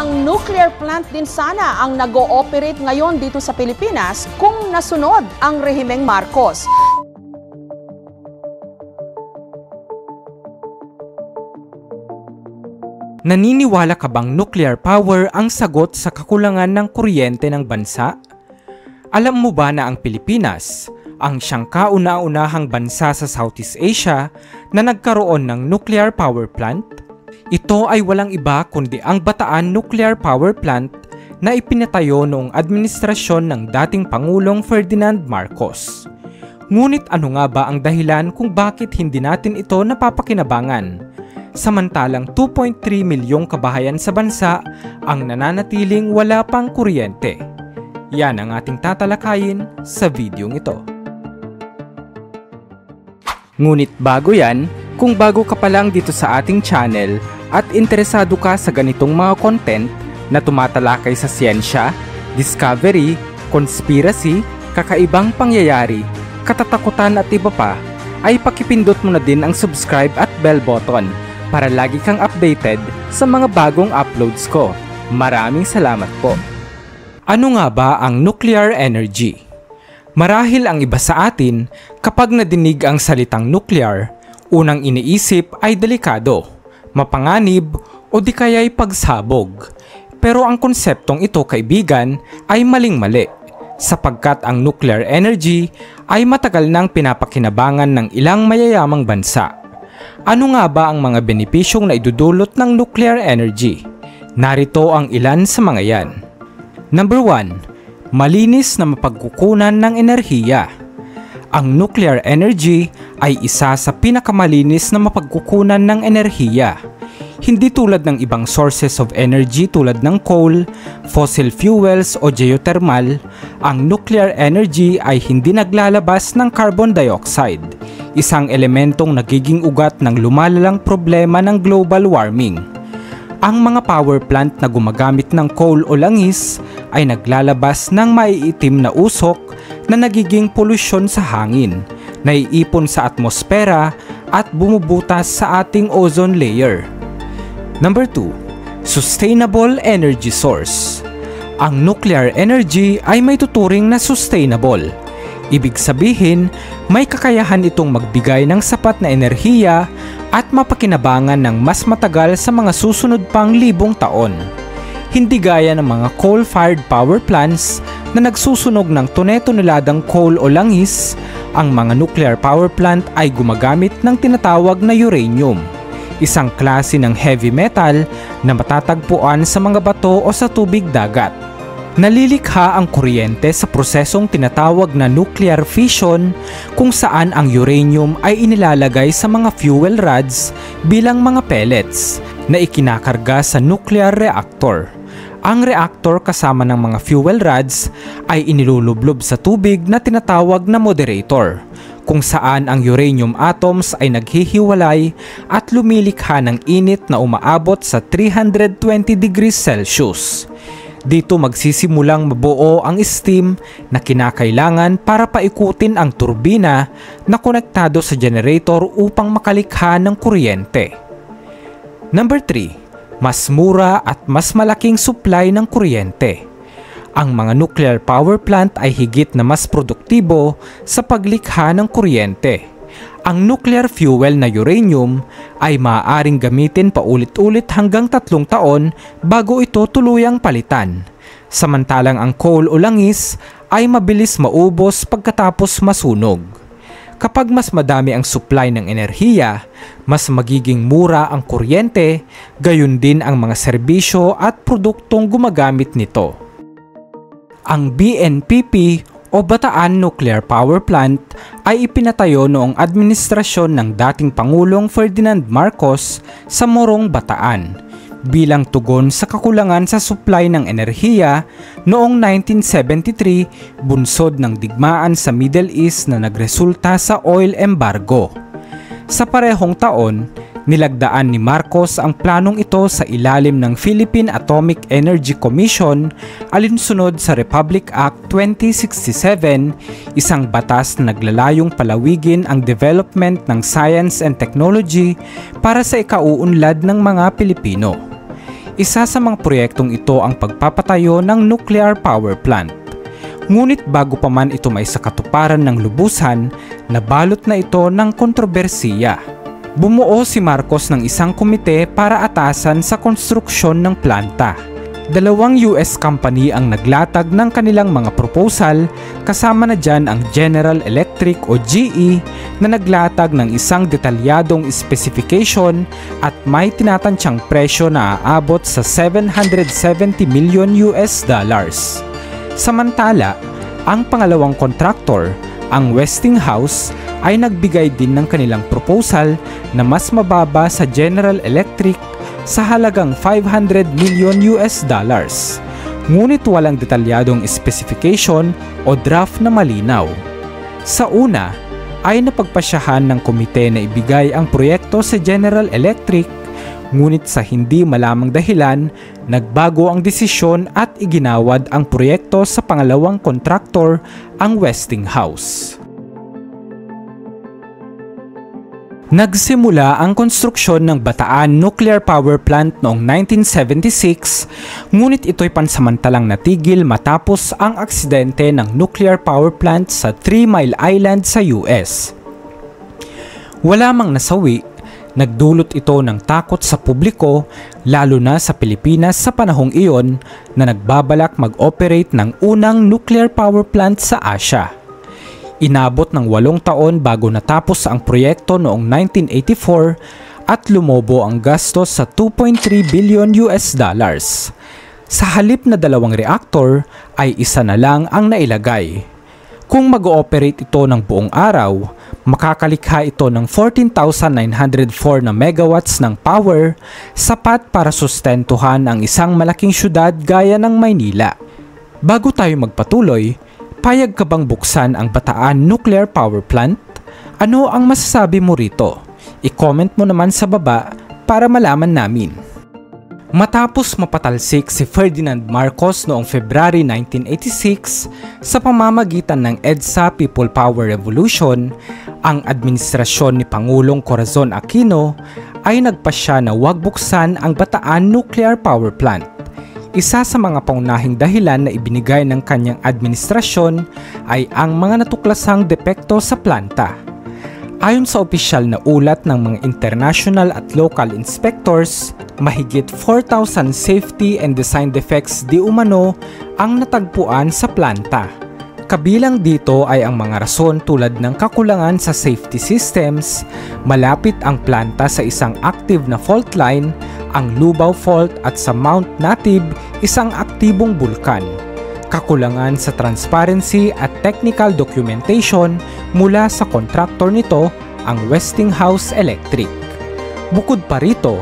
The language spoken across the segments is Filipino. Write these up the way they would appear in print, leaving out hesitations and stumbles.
Ang nuclear plant din sana ang nag-ooperate ngayon dito sa Pilipinas kung nasunod ang rehimeng Marcos. Naniniwala ka bang nuclear power ang sagot sa kakulangan ng kuryente ng bansa? Alam mo ba na ang Pilipinas, ang siyang kauna-unahang bansa sa Southeast Asia na nagkaroon ng nuclear power plant? Ito ay walang iba kundi ang Bataan Nuclear Power Plant na ipinatayo noong administrasyon ng dating Pangulong Ferdinand Marcos. Ngunit ano nga ba ang dahilan kung bakit hindi natin ito napapakinabangan? Samantalang 2.3 milyong kabahayan sa bansa ang nananatiling wala pang kuryente. Yan ang ating tatalakayin sa videong ito. Ngunit bago yan, kung bago ka pa lang dito sa ating channel at interesado ka sa ganitong mga content na tumatalakay sa siyensya, discovery, conspiracy, kakaibang pangyayari, katatakutan at iba pa, ay pakipindot mo na din ang subscribe at bell button para lagi kang updated sa mga bagong uploads ko. Maraming salamat po. Ano nga ba ang nuclear energy? Marahil ang iba sa atin, kapag nadinig ang salitang nuclear, unang iniisip ay delikado, mapanganib o di kaya'y pagsabog. Pero ang konseptong ito, kaibigan, ay maling-mali sapagkat ang nuclear energy ay matagal nang pinapakinabangan ng ilang mayayamang bansa. Ano nga ba ang mga benepisyong na idudulot ng nuclear energy? Narito ang ilan sa mga yan. Number 1. Malinis na mapagkukunan ng enerhiya. Ang nuclear energy ay isa sa pinakamalinis na mapagkukunan ng enerhiya. Hindi tulad ng ibang sources of energy tulad ng coal, fossil fuels o geothermal, ang nuclear energy ay hindi naglalabas ng carbon dioxide, isang elementong nagiging ugat ng lumalalang problema ng global warming. Ang mga power plant na gumagamit ng coal o langis ay naglalabas ng maiitim na usok na nagiging polusyon sa hangin, naiipon sa atmosfera at bumubutas sa ating ozone layer. Number 2. Sustainable energy source. Ang nuclear energy ay may tuturing na sustainable. Ibig sabihin, may kakayahan itong magbigay ng sapat na enerhiya at mapakinabangan ng mas matagal sa mga susunod pang libong taon. Hindi gaya ng mga coal-fired power plants na nagsusunog ng tone-toneladang coal o langis, ang mga nuclear power plant ay gumagamit ng tinatawag na uranium, isang klase ng heavy metal na matatagpuan sa mga bato o sa tubig dagat. Nalilikha ang kuryente sa prosesong tinatawag na nuclear fission kung saan ang uranium ay inilalagay sa mga fuel rods bilang mga pellets na ikinakarga sa nuclear reactor. Ang reactor kasama ng mga fuel rods ay inilulublob sa tubig na tinatawag na moderator, kung saan ang uranium atoms ay naghihiwalay at lumilikha ng init na umaabot sa 320 degrees Celsius. Dito magsisimulang mabuo ang steam na kinakailangan para paikutin ang turbina na konektado sa generator upang makalikha ng kuryente. Number 3. Mas mura at mas malaking supply ng kuryente. Ang mga nuclear power plant ay higit na mas produktibo sa paglikha ng kuryente. Ang nuclear fuel na uranium ay maaaring gamitin paulit-ulit hanggang 3 taon bago ito tuluyang palitan. Samantalang ang coal o langis ay mabilis maubos pagkatapos masunog. Kapag mas madami ang supply ng enerhiya, mas magiging mura ang kuryente, gayon din ang mga serbisyo at produktong gumagamit nito. Ang BNPP o Bataan Nuclear Power Plant ay ipinatayo noong administrasyon ng dating Pangulong Ferdinand Marcos sa Morong, Bataan bilang tugon sa kakulangan sa supply ng enerhiya noong 1973 bunsod ng digmaan sa Middle East na nagresulta sa oil embargo. Sa parehong taon, nilagdaan ni Marcos ang planong ito sa ilalim ng Philippine Atomic Energy Commission alinsunod sa Republic Act 2067, isang batas na naglalayong palawigin ang development ng science and technology para sa ikauunlad ng mga Pilipino. Isa sa mga proyektong ito ang pagpapatayo ng nuclear power plant. Ngunit bago pa man ito may sakatuparan ng lubusan, nabalot na ito ng kontrobersiya. Bumuo si Marcos ng isang komite para atasan sa konstruksyon ng planta. 2 US company ang naglatag ng kanilang mga proposal, kasama na dyan ang General Electric o GE na naglatag ng isang detalyadong specification at may tinatansyang presyo na aabot sa 770 million US dollars. Samantala, ang pangalawang kontraktor, ang Westinghouse, ay nagbigay din ng kanilang proposal na mas mababa sa General Electric sa halagang 500 million US dollars. Ngunit walang detalyadong specification o draft na malinaw. Sa una, ay napagpasyahan ng komite na ibigay ang proyekto sa General Electric, ngunit sa hindi malamang dahilan, nagbago ang desisyon at iginawad ang proyekto sa pangalawang kontraktor, ang Westinghouse. Nagsimula ang konstruksyon ng Bataan Nuclear Power Plant noong 1976, ngunit ito'y pansamantalang natigil matapos ang aksidente ng nuclear power plant sa 3 Mile Island sa US. Wala mang nasawi, nagdulot ito ng takot sa publiko, lalo na sa Pilipinas sa panahong iyon na nagbabalak mag-operate ng unang nuclear power plant sa Asia. Inabot ng 8 taon bago natapos ang proyekto noong 1984 at lumobo ang gastos sa 2.3 billion US dollars. Sa halip na 2 reaktor ay isa na lang ang nailagay. Kung mag-ooperate ito ng buong araw, makakalikha ito ng 14,904 na megawatts ng power, sapat para sustentuhan ang isang malaking syudad gaya ng Maynila. Bago tayo magpatuloy, payag ka bang buksan ang Bataan Nuclear Power Plant? Ano ang masasabi mo rito? I-comment mo naman sa baba para malaman namin. Matapos mapatalsik si Ferdinand Marcos noong February 1986 sa pamamagitan ng EDSA People Power Revolution, ang administrasyon ni Pangulong Corazon Aquino ay nagpasya na huwag buksan ang Bataan Nuclear Power Plant. Isa sa mga pangunahing dahilan na ibinigay ng kanyang administrasyon ay ang mga natuklasang depekto sa planta. Ayon sa opisyal na ulat ng mga international at local inspectors, mahigit 4,000 safety and design defects di umano ang natagpuan sa planta. Kabilang dito ay ang mga rason tulad ng kakulangan sa safety systems, malapit ang planta sa isang active na fault line, ang Lubao Fault at sa Mount Natib, isang aktibong bulkan. Kakulangan sa transparency at technical documentation mula sa kontraktor nito, ang Westinghouse Electric. Bukod pa rito,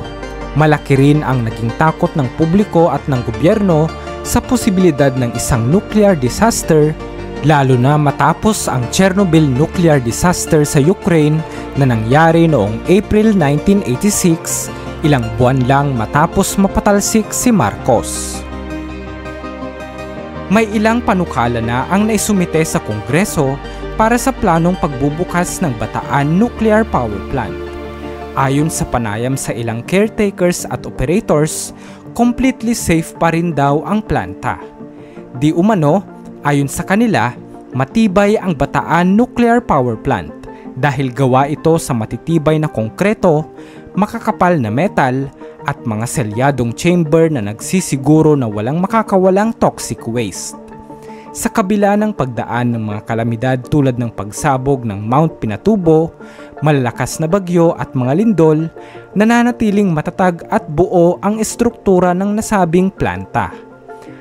malaki rin ang naging takot ng publiko at ng gobyerno sa posibilidad ng isang nuclear disaster, lalo na matapos ang Chernobyl nuclear disaster sa Ukraine na nangyari noong April 1986, ilang buwan lang matapos mapatalsik si Marcos. May ilang panukala na ang naisumite sa Kongreso para sa planong pagbubukas ng Bataan Nuclear Power Plant. Ayon sa panayam sa ilang caretakers at operators, completely safe pa rin daw ang planta. Di umano, ayon sa kanila, matibay ang Bataan Nuclear Power Plant dahil gawa ito sa matitibay na konkreto, makakapal na metal at mga selyadong chamber na nagsisiguro na walang makakawalang toxic waste. Sa kabila ng pagdaan ng mga kalamidad tulad ng pagsabog ng Mount Pinatubo, malalakas na bagyo at mga lindol, nananatiling matatag at buo ang estruktura ng nasabing planta.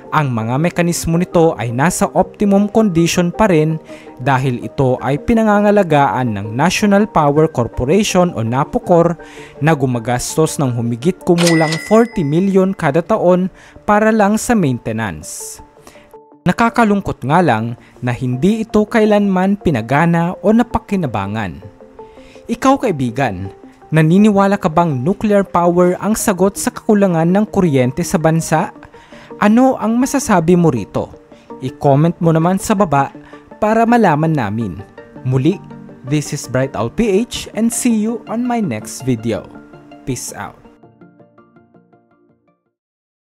Ang mga mekanismo nito ay nasa optimum condition pa rin dahil ito ay pinangangalagaan ng National Power Corporation o NAPOCOR na gumagastos ng humigit kumulang 40 million kada taon para lang sa maintenance. Nakakalungkot nga lang na hindi ito kailanman pinagana o napakinabangan. Ikaw kaibigan, naniniwala ka bang nuclear power ang sagot sa kakulangan ng kuryente sa bansa? Ano ang masasabi mo rito? I-comment mo naman sa baba para malaman namin. Muli, this is Bright Owl PH and see you on my next video. Peace out.